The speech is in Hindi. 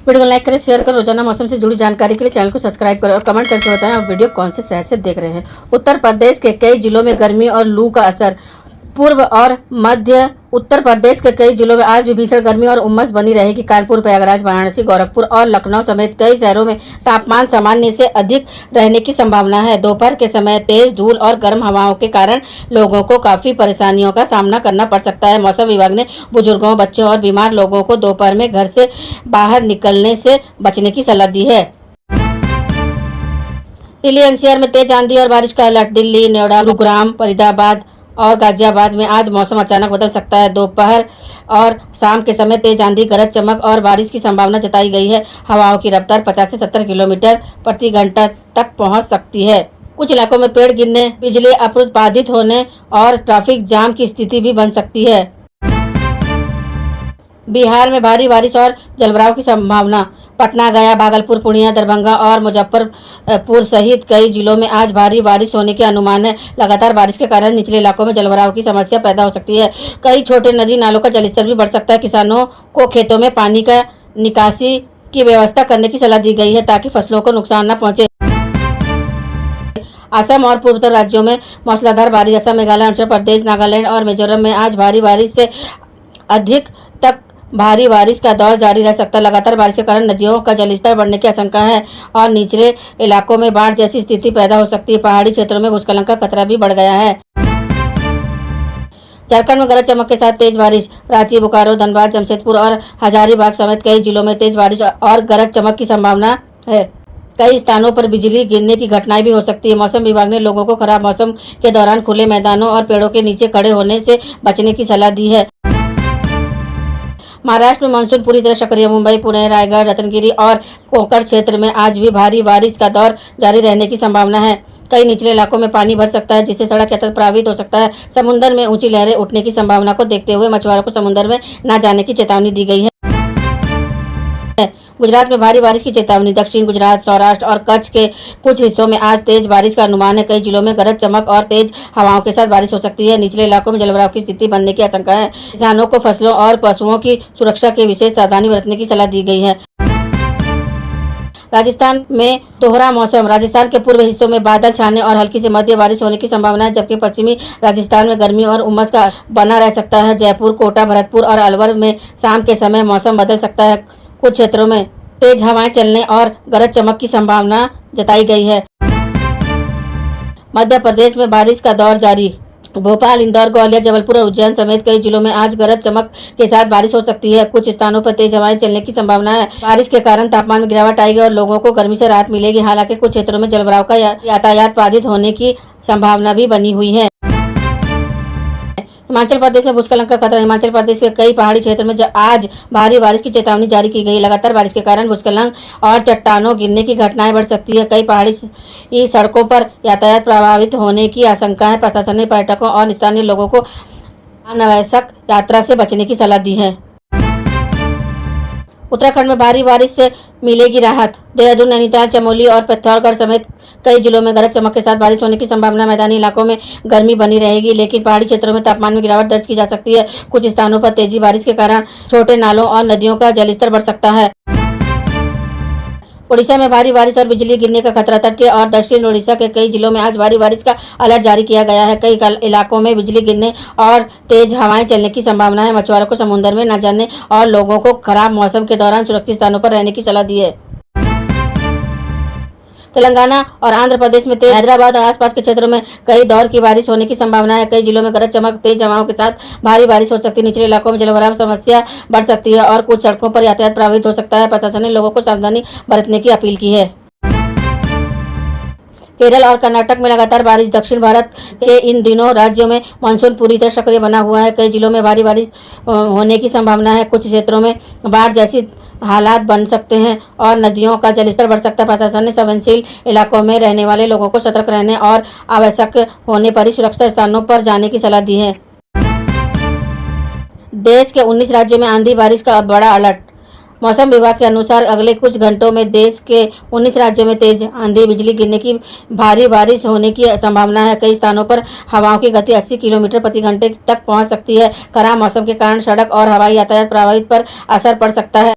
वीडियो को लाइक करें, शेयर करें। रोजाना मौसम से जुड़ी जानकारी के लिए चैनल को सब्सक्राइब करें और कमेंट करके बताएं आप वीडियो कौन से शहर से देख रहे हैं। उत्तर प्रदेश के कई जिलों में गर्मी और लू का असर। पूर्व और मध्य उत्तर प्रदेश के कई जिलों में आज भी भीषण गर्मी और उमस बनी रहेगी। कानपुर, प्रयागराज, वाराणसी, गोरखपुर और लखनऊ समेत कई शहरों में तापमान सामान्य से अधिक रहने की संभावना है। दोपहर के समय तेज धूल और गर्म हवाओं के कारण लोगों को काफी परेशानियों का सामना करना पड़ सकता है। मौसम विभाग ने बुजुर्गों, बच्चों और बीमार लोगों को दोपहर में घर से बाहर निकलने से बचने की सलाह दी है। दिल्ली एनसीआर में तेज आंधी और बारिश का अलर्ट। दिल्ली, नोएडा, गुरुग्राम, फरीदाबाद और गाजियाबाद में आज मौसम अचानक बदल सकता है। दोपहर और शाम के समय तेज आंधी, गरज चमक और बारिश की संभावना जताई गई है। हवाओं की रफ्तार 50 से 70 किलोमीटर प्रति घंटा तक पहुंच सकती है। कुछ इलाकों में पेड़ गिरने, बिजली अप्रतिबाधित होने और ट्रैफिक जाम की स्थिति भी बन सकती है। बिहार में भारी बारिश और जलभराव की संभावना। पटना, गया, भागलपुर, पूर्णिया, दरभंगा और मुजफ्फरपुर सहित कई जिलों में आज भारी बारिश होने के अनुमान है। लगातार बारिश के कारण निचले इलाकों में जलभराव की समस्या पैदा हो सकती है। कई छोटे नदी नालों का जलस्तर भी बढ़ सकता है। किसानों को खेतों में पानी का निकासी की व्यवस्था करने की सलाह दी गई है ताकि फसलों को नुकसान न पहुंचे। असम और पूर्वोत्तर राज्यों में मूसलाधार बारिश। असम, मेघालय, अरुणाचल प्रदेश, नागालैंड और मिजोरम में आज भारी बारिश से अधिक तक भारी बारिश का दौर जारी रह सकता है। लगातार बारिश के कारण नदियों का जलस्तर बढ़ने की आशंका है और निचले इलाकों में बाढ़ जैसी स्थिति पैदा हो सकती है। पहाड़ी क्षेत्रों में भूस्खलन का खतरा भी बढ़ गया है। झारखंड में गरज चमक के साथ तेज बारिश। रांची, बोकारो, धनबाद, जमशेदपुर और हजारीबाग समेत कई जिलों में तेज बारिश और गरज चमक की संभावना है। कई स्थानों पर बिजली गिरने की घटनाएं भी हो सकती है। मौसम विभाग ने लोगों को खराब मौसम के दौरान खुले मैदानों और पेड़ों के नीचे खड़े होने से बचने की सलाह दी है। महाराष्ट्र में मानसून पूरी तरह सक्रिय। मुंबई, पुणे, रायगढ़, रत्नागिरी और कोंकण क्षेत्र में आज भी भारी बारिश का दौर जारी रहने की संभावना है। कई निचले इलाकों में पानी भर सकता है जिससे सड़क यातायात प्रभावित हो सकता है। समुद्र में ऊंची लहरें उठने की संभावना को देखते हुए मछुआरों को समुद्र में न जाने की चेतावनी दी गई है। गुजरात में भारी बारिश की चेतावनी। दक्षिण गुजरात, सौराष्ट्र और कच्छ के कुछ हिस्सों में आज तेज बारिश का अनुमान है। कई जिलों में गरज चमक और तेज हवाओं के साथ बारिश हो सकती है। निचले इलाकों में जलभराव की स्थिति बनने की आशंका है। किसानों को फसलों और पशुओं की सुरक्षा के विशेष सावधानी बरतने की सलाह दी गई है। राजस्थान में दोहरा मौसम। राजस्थान के पूर्व हिस्सों में बादल छाने और हल्की से मध्य बारिश होने की संभावना है, जबकि पश्चिमी राजस्थान में गर्मी और उमस का बना रह सकता है। जयपुर, कोटा, भरतपुर और अलवर में शाम के समय मौसम बदल सकता है। कुछ क्षेत्रों में तेज हवाएं चलने और गरज चमक की संभावना जताई गई है। मध्य प्रदेश में बारिश का दौर जारी। भोपाल, इंदौर, ग्वालियर, जबलपुर और उज्जैन समेत कई जिलों में आज गरज चमक के साथ बारिश हो सकती है। कुछ स्थानों पर तेज हवाएं चलने की संभावना है। बारिश के कारण तापमान में गिरावट आएगी और लोगों को गर्मी से राहत मिलेगी। हालांकि कुछ क्षेत्रों में जलभराव का यातायात बाधित होने की संभावना भी बनी हुई है। हिमाचल प्रदेश में भूस्खलन का खतरा। हिमाचल प्रदेश के कई पहाड़ी क्षेत्र में आज भारी बारिश की चेतावनी जारी की गई। लगातार बारिश के कारण भूस्खलन और चट्टानों गिरने की घटनाएं बढ़ सकती है। कई पहाड़ी सड़कों पर यातायात प्रभावित होने की आशंका है। प्रशासन ने पर्यटकों और स्थानीय लोगों को अनावश्यक यात्रा से बचने की सलाह दी है। उत्तराखंड में भारी बारिश से मिलेगी राहत। देहरादून, नैनीताल, चमोली और पिथौरागढ़ समेत कई जिलों में गरज चमक के साथ बारिश होने की संभावना। मैदानी इलाकों में गर्मी बनी रहेगी, लेकिन पहाड़ी क्षेत्रों में तापमान में गिरावट दर्ज की जा सकती है। कुछ स्थानों पर तेजी बारिश के कारण छोटे नालों और नदियों का जलस्तर बढ़ सकता है। ओडिशा में भारी बारिश और बिजली गिरने का खतरा। तटीय और दक्षिण ओडिशा के कई जिलों में आज भारी बारिश का अलर्ट जारी किया गया है। कई इलाकों में बिजली गिरने और तेज हवाएं चलने की संभावना है। मछुआरों को समुद्र में न जाने और लोगों को खराब मौसम के दौरान सुरक्षित स्थानों पर रहने की सलाह दी है। तेलंगाना और आंध्र प्रदेश में हैदराबाद और आसपास के क्षेत्रों में कई दौर की बारिश होने की संभावना है। कई जिलों में गरज चमक, तेज हवाओं के साथ भारी बारिश हो सकती है। निचले इलाकों में जलभराव समस्या बढ़ सकती है और कुछ सड़कों पर यातायात प्रभावित हो सकता है। प्रशासन ने लोगों को सावधानी बरतने की अपील की है। केरल और कर्नाटक में लगातार बारिश। दक्षिण भारत के इन दिनों राज्यों में मानसून पूरी तरह सक्रिय बना हुआ है। कई जिलों में भारी बारिश होने की संभावना है। कुछ क्षेत्रों में बाढ़ जैसी हालात बन सकते हैं और नदियों का जलस्तर बढ़ सकता है। प्रशासन ने संवेदनशील इलाकों में रहने वाले लोगों को सतर्क रहने और आवश्यक होने पर ही सुरक्षित स्थानों पर जाने की सलाह दी है। देश के 19 राज्यों में आंधी बारिश का बड़ा अलर्ट। मौसम विभाग के अनुसार अगले कुछ घंटों में देश के 19 राज्यों में तेज आंधी, बिजली गिरने की भारी बारिश होने की संभावना है। कई स्थानों पर हवाओं की गति 80 किलोमीटर प्रति घंटे तक पहुंच सकती है। खराब मौसम के कारण सड़क और हवाई यातायात प्रभावित पर असर पड़ सकता है।